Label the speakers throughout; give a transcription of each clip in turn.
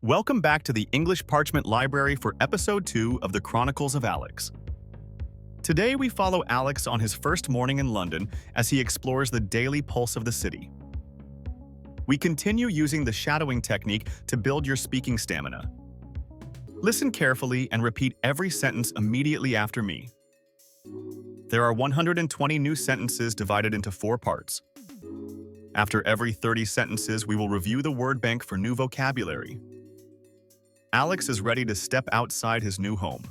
Speaker 1: Welcome back to the English Parchment Library for Episode 2 of the Chronicles of Alex. Today we follow Alex on his first morning in London as he explores the daily pulse of the city. We continue using the shadowing technique to build your speaking stamina. Listen carefully and repeat every sentence immediately after me. There are 120 new sentences divided into 4 parts. After every 30 sentences, we will review the word bank for new vocabulary. Alex is ready to step outside his new home.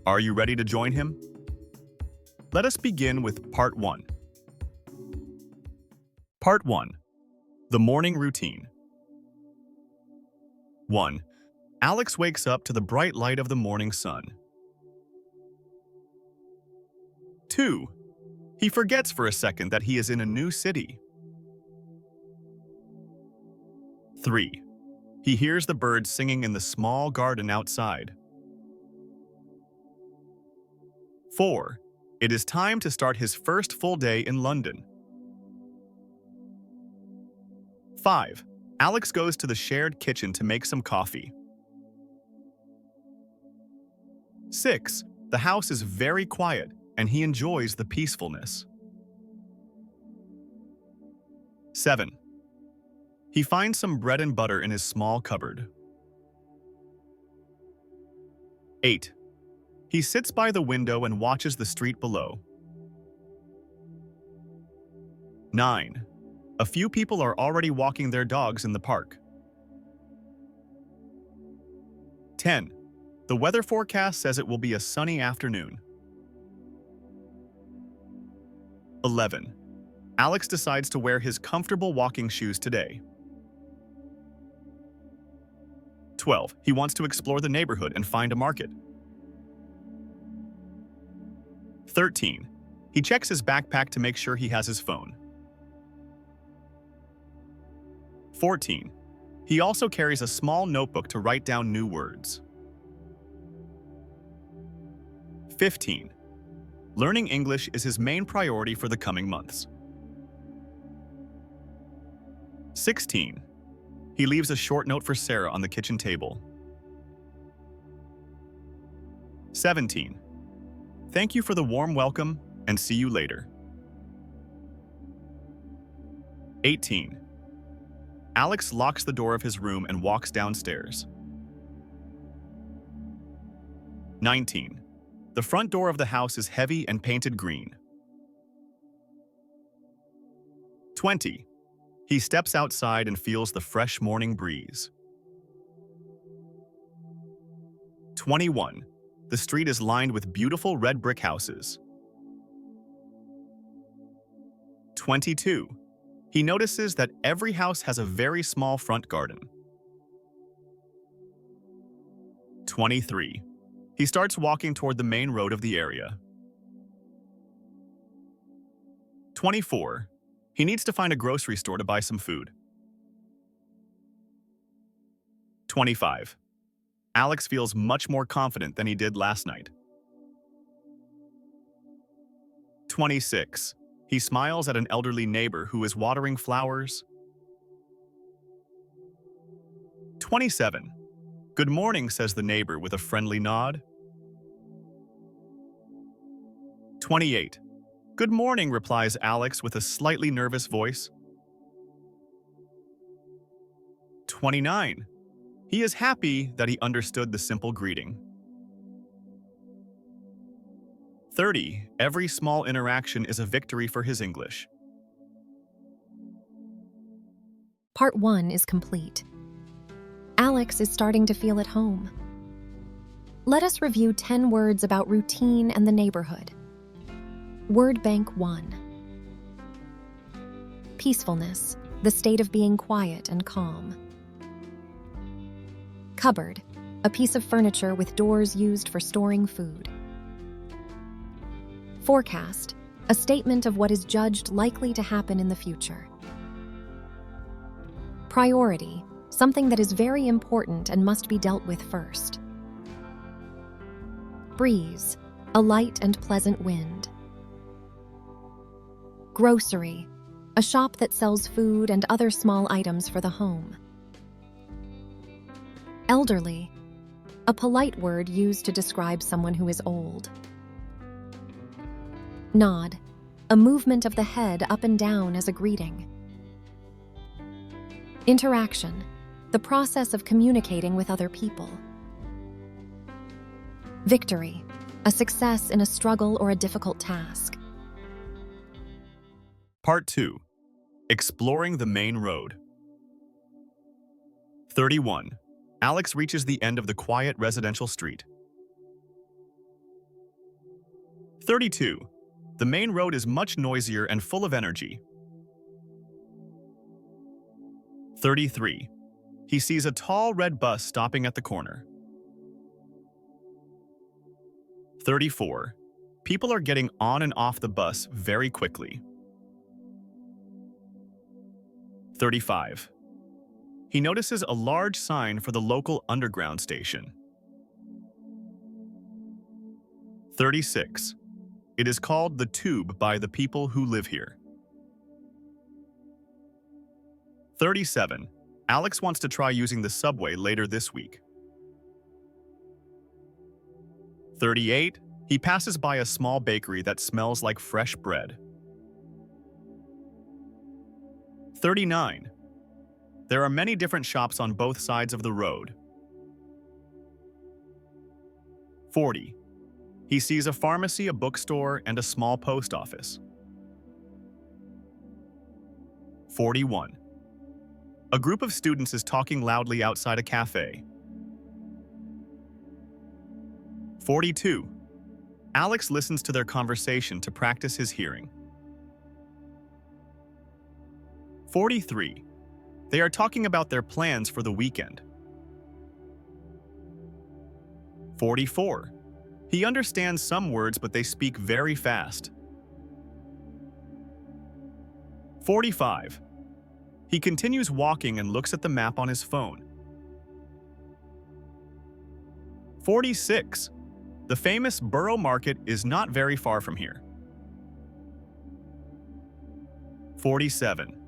Speaker 1: Are you ready to join him? Let us begin with Part 1. Part 1. The Morning Routine. 1. Alex wakes up to the bright light of the morning sun. 2. He forgets for a second that he is in a new city. 3. He hears the birds singing in the small garden outside. 4. It is time to start his first full day in London. 5. Alex goes to the shared kitchen to make some coffee. 6. The house is very quiet and he enjoys the peacefulness. 7. He finds some bread and butter in his small cupboard. 8. He sits by the window and watches the street below. 9. A few people are already walking their dogs in the park. 10. The weather forecast says it will be a sunny afternoon. 11. Alex decides to wear his comfortable walking shoes today. 12. He wants to explore the neighborhood and find a market. 13. He checks his backpack to make sure he has his phone. 14. He also carries a small notebook to write down new words. 15. Learning English is his main priority for the coming months. 16. He leaves a short note for Sarah on the kitchen table. 17. Thank you for the warm welcome and see you later. 18. Alex locks the door of his room and walks downstairs. 19. The front door of the house is heavy and painted green. 20. He steps outside and feels the fresh morning breeze. 21. The street is lined with beautiful red brick houses. 22. He notices that every house has a very small front garden. 23. He starts walking toward the main road of the area. 24. He needs to find a grocery store to buy some food. 25. Alex feels much more confident than he did last night. 26. He smiles at an elderly neighbor who is watering flowers. 27. Good morning, says the neighbor with a friendly nod. 28. Good morning, replies Alex with a slightly nervous voice. 29. He is happy that he understood the simple greeting. 30. Every small interaction is a victory for his English.
Speaker 2: Part 1 is complete. Alex is starting to feel at home. Let us review 10 words about routine and the neighborhood. Word Bank 1. Peacefulness, the state of being quiet and calm. Cupboard, a piece of furniture with doors used for storing food. Forecast, a statement of what is judged likely to happen in the future. Priority, something that is very important and must be dealt with first. Breeze, a light and pleasant wind. Grocery, a shop that sells food and other small items for the home. Elderly, a polite word used to describe someone who is old. Nod, a movement of the head up and down as a greeting. Interaction, the process of communicating with other people. Victory, a success in a struggle or a difficult task.
Speaker 1: Part 2. Exploring the main road. 31. Alex reaches the end of the quiet residential street. 32. The main road is much noisier and full of energy. 33. He sees a tall red bus stopping at the corner. 34. People are getting on and off the bus very quickly. 35. He notices a large sign for the local underground station. 36. It is called the Tube by the people who live here. 37. Alex wants to try using the subway later this week. 38. He passes by a small bakery that smells like fresh bread. 39. There are many different shops on both sides of the road. 40. He sees a pharmacy, a bookstore, and a small post office. 41. A group of students is talking loudly outside a cafe. 42. Alex listens to their conversation to practice his hearing. 43. They are talking about their plans for the weekend. 44. He understands some words, but they speak very fast. 45. He continues walking and looks at the map on his phone. 46. The famous Borough Market is not very far from here. 47.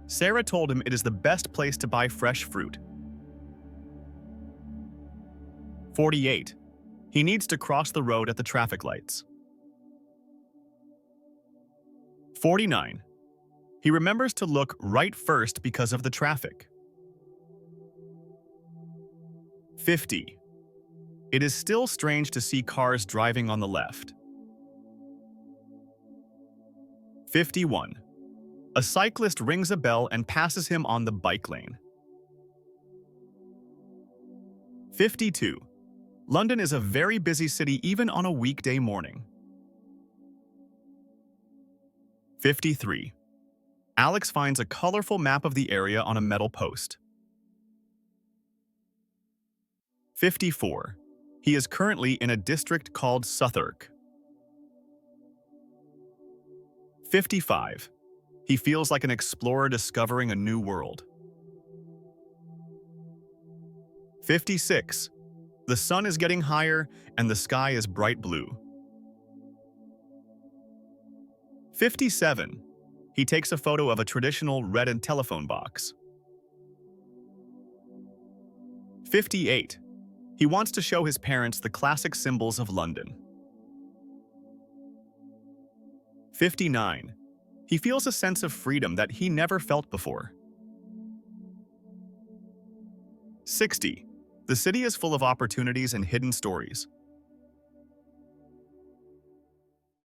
Speaker 1: Sarah told him it is the best place to buy fresh fruit. 48. He needs to cross the road at the traffic lights. 49. He remembers to look right first because of the traffic. 50. It is still strange to see cars driving on the left. 51. A cyclist rings a bell and passes him on the bike lane. 52. London is a very busy city even on a weekday morning. 53. Alex finds a colorful map of the area on a metal post. 54. He is currently in a district called Southwark. 55. He feels like an explorer discovering a new world. 56. The sun is getting higher and the sky is bright blue. 57. He takes a photo of a traditional red telephone box. 58. He wants to show his parents the classic symbols of London. 59. He feels a sense of freedom that he never felt before. 60. The city is full of opportunities and hidden stories.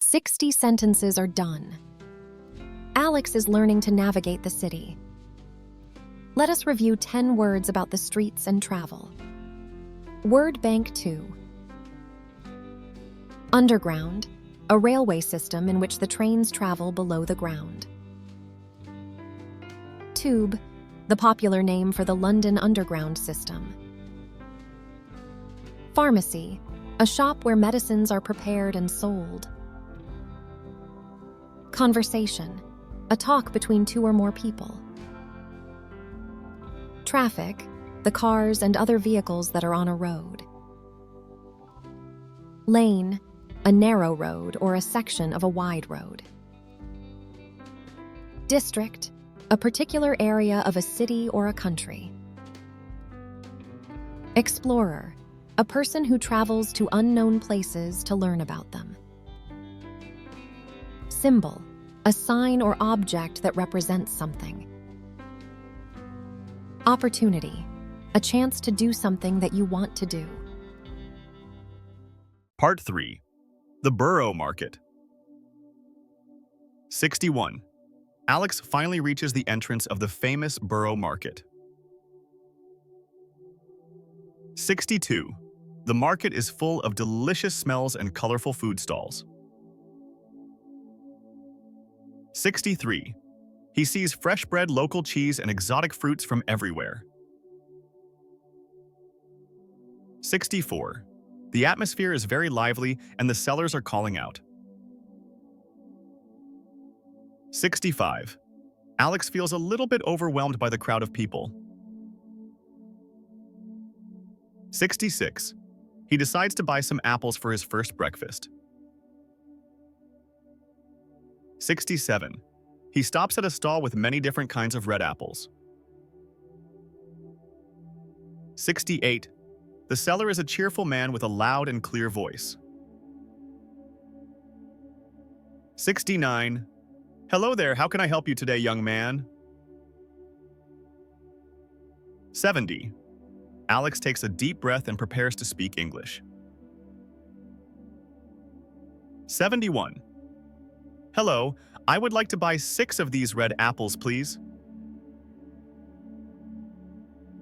Speaker 2: 60 sentences are done. Alex is learning to navigate the city. Let us review 10 words about the streets and travel. Word bank 2. Underground, a railway system in which the trains travel below the ground. Tube, the popular name for the London Underground system. Pharmacy, a shop where medicines are prepared and sold. Conversation, a talk between two or more people. Traffic, the cars and other vehicles that are on a road. Lane, a narrow road or a section of a wide road. District, a particular area of a city or a country. Explorer, a person who travels to unknown places to learn about them. Symbol, a sign or object that represents something. Opportunity, a chance to do something that you want to do.
Speaker 1: Part 3. The Borough Market. 61. Alex finally reaches the entrance of the famous Borough Market. 62. The market is full of delicious smells and colorful food stalls. 63. He sees fresh bread, local cheese, and exotic fruits from everywhere. 64. The atmosphere is very lively and the sellers are calling out. 65. Alex feels a little bit overwhelmed by the crowd of people. 66. He decides to buy some apples for his first breakfast. 67. He stops at a stall with many different kinds of red apples. 68. The seller is a cheerful man with a loud and clear voice. 69. Hello there, how can I help you today, young man? 70. Alex takes a deep breath and prepares to speak English. 71. Hello, I would like to buy 6 of these red apples, please.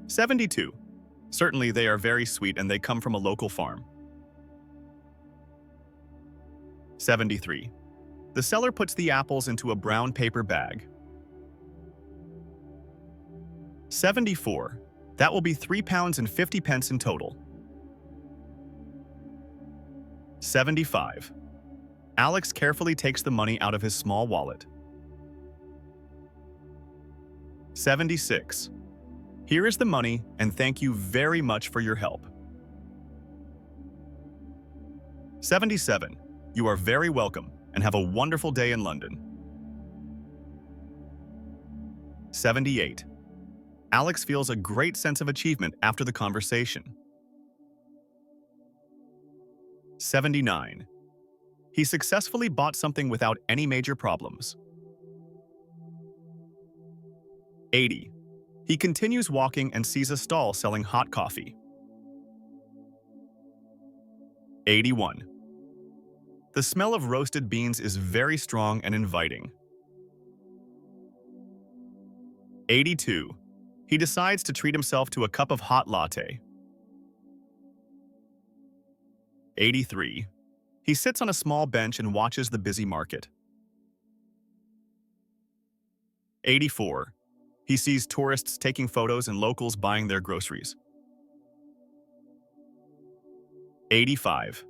Speaker 1: 72. Certainly, they are very sweet and they come from a local farm. 73. The seller puts the apples into a brown paper bag. 74. That will be £3.50 in total. 75. Alex carefully takes the money out of his small wallet. 76. Here is the money, and thank you very much for your help. 77. You are very welcome, and have a wonderful day in London. 78. Alex feels a great sense of achievement after the conversation. 79. He successfully bought something without any major problems. 80. He continues walking and sees a stall selling hot coffee. 81. The smell of roasted beans is very strong and inviting. 82. He decides to treat himself to a cup of hot latte. 83. He sits on a small bench and watches the busy market. 84. He sees tourists taking photos and locals buying their groceries. 85.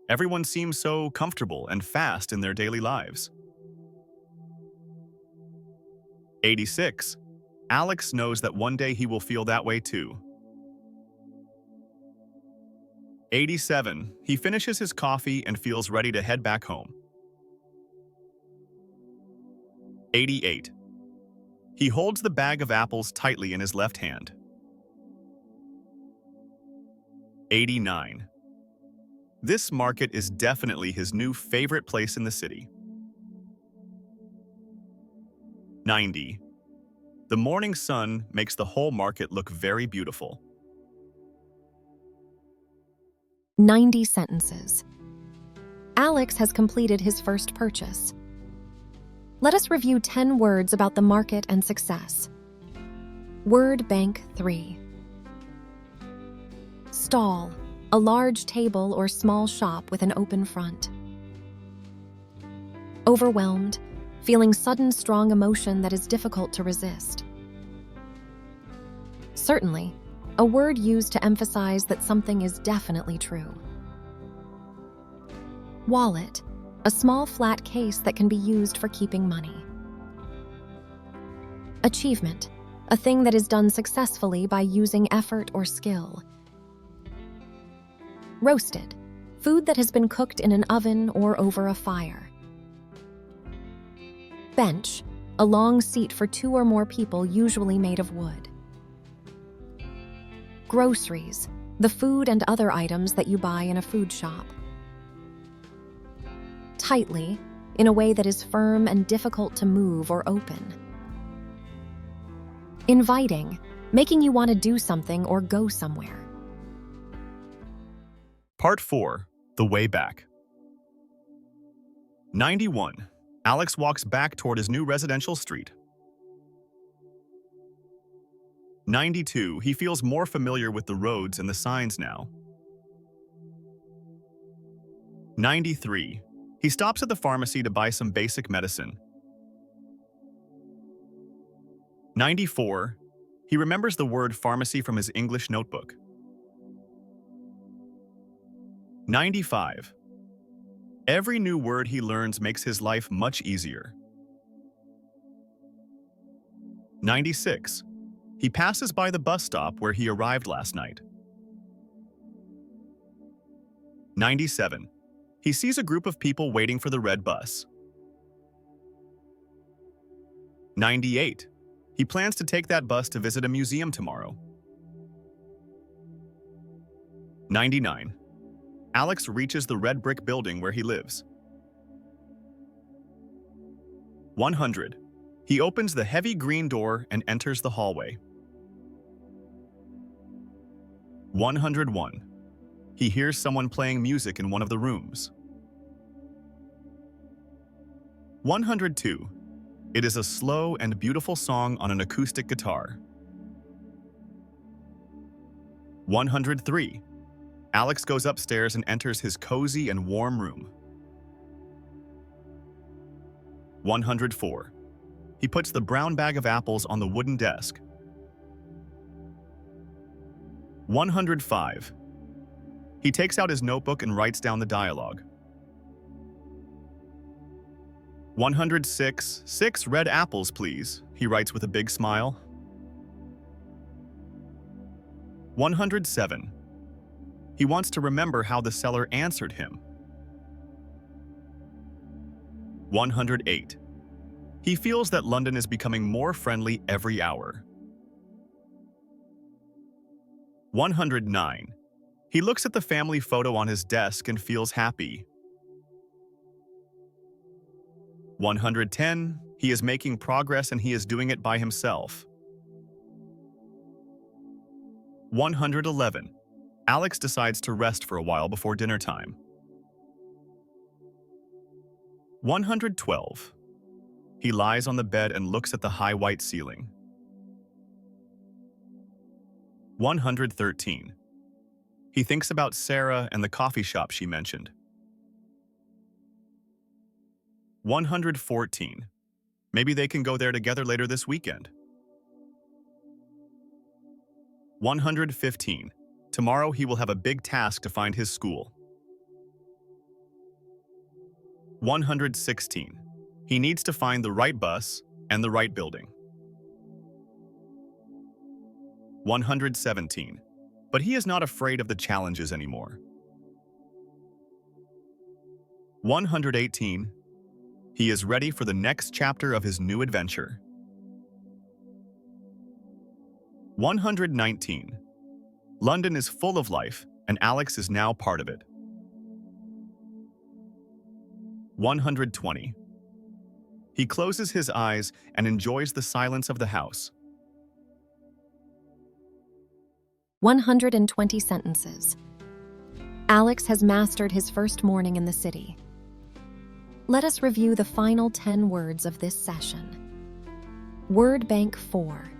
Speaker 1: Everyone seems so comfortable and fast in their daily lives. 86. Alex knows that one day he will feel that way too. 87. He finishes his coffee and feels ready to head back home. 88. He holds the bag of apples tightly in his left hand. 89. This market is definitely his new favorite place in the city. 90. The morning sun makes the whole market look very beautiful.
Speaker 2: 90 sentences. Alex has completed his first purchase. Let us review 10 words about the market and success. Word bank 3. Stall, a large table or small shop with an open front. Overwhelmed, feeling sudden strong emotion that is difficult to resist. Certainly, a word used to emphasize that something is definitely true. Wallet, a small flat case that can be used for keeping money. Achievement, a thing that is done successfully by using effort or skill. Roasted, food that has been cooked in an oven or over a fire. Bench, a long seat for 2 or more people, usually made of wood. Groceries, The food and other items that you buy in a food shop. Tightly, in a way that is firm and difficult to move or open. Inviting, making you want to do something or go somewhere.
Speaker 1: Part 4. The Way Back. 91. Alex walks back toward his new residential street. 92. He feels more familiar with the roads and the signs now. 93. He stops at the pharmacy to buy some basic medicine. 94. He remembers the word pharmacy from his English notebook. 95. Every new word he learns makes his life much easier. 96. He passes by the bus stop where he arrived last night. 97. He sees a group of people waiting for the red bus. 98. He plans to take that bus to visit a museum tomorrow. 99. Alex reaches the red brick building where he lives. 100. He opens the heavy green door and enters the hallway. 101. He hears someone playing music in one of the rooms. 102. It is a slow and beautiful song on an acoustic guitar. 103. Alex goes upstairs and enters his cozy and warm room. 104. He puts the brown bag of apples on the wooden desk. 105. He takes out his notebook and writes down the dialogue. 106. 6 red apples, please, he writes with a big smile. 107. He wants to remember how the seller answered him. 108. He feels that London is becoming more friendly every hour. 109. He looks at the family photo on his desk and feels happy. 110. He is making progress and he is doing it by himself. 111. Alex decides to rest for a while before dinner time. 112. He lies on the bed and looks at the high white ceiling. 113. He thinks about Sarah and the coffee shop she mentioned. 114. Maybe they can go there together later this weekend. 115. Tomorrow he will have a big task to find his school. 116. He needs to find the right bus and the right building. 117. But he is not afraid of the challenges anymore. 118. He is ready for the next chapter of his new adventure. 119. London is full of life, and Alex is now part of it. 120. He closes his eyes and enjoys the silence of the house.
Speaker 2: 120 sentences. Alex has mastered his first morning in the city. Let us review the final 10 words of this session. Word Bank 4.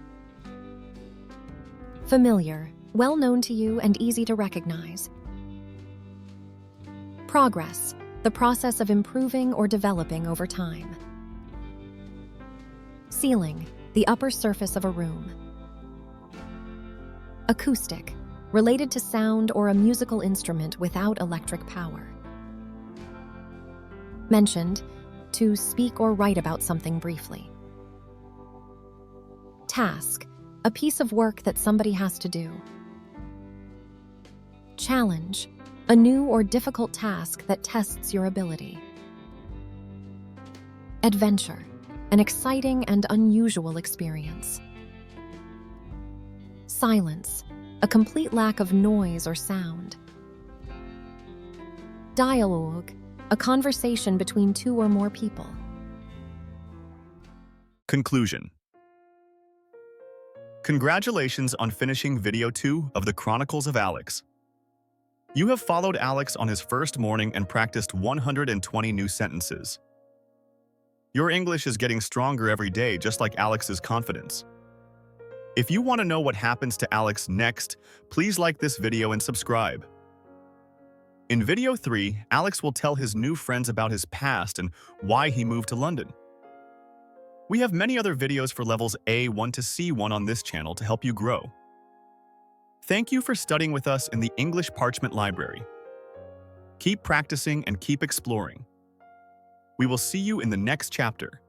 Speaker 2: Familiar, well known to you and easy to recognize. Progress, the process of improving or developing over time. Ceiling, the upper surface of a room. Acoustic, related to sound or a musical instrument without electric power. Mentioned, to speak or write about something briefly. Task, a piece of work that somebody has to do. Challenge, a new or difficult task that tests your ability. Adventure, an exciting and unusual experience. Silence, a complete lack of noise or sound. Dialogue, a conversation between two or more people.
Speaker 1: Conclusion. Congratulations on finishing video 2 of the Chronicles of Alex. You have followed Alex on his first morning and practiced 120 new sentences. Your English is getting stronger every day, just like Alex's confidence. If you want to know what happens to Alex next, please like this video and subscribe. In video 3, Alex will tell his new friends about his past and why he moved to London. We have many other videos for levels A1 to C1 on this channel to help you grow. Thank you for studying with us in the English Parchment Library. Keep practicing and keep exploring. We will see you in the next chapter.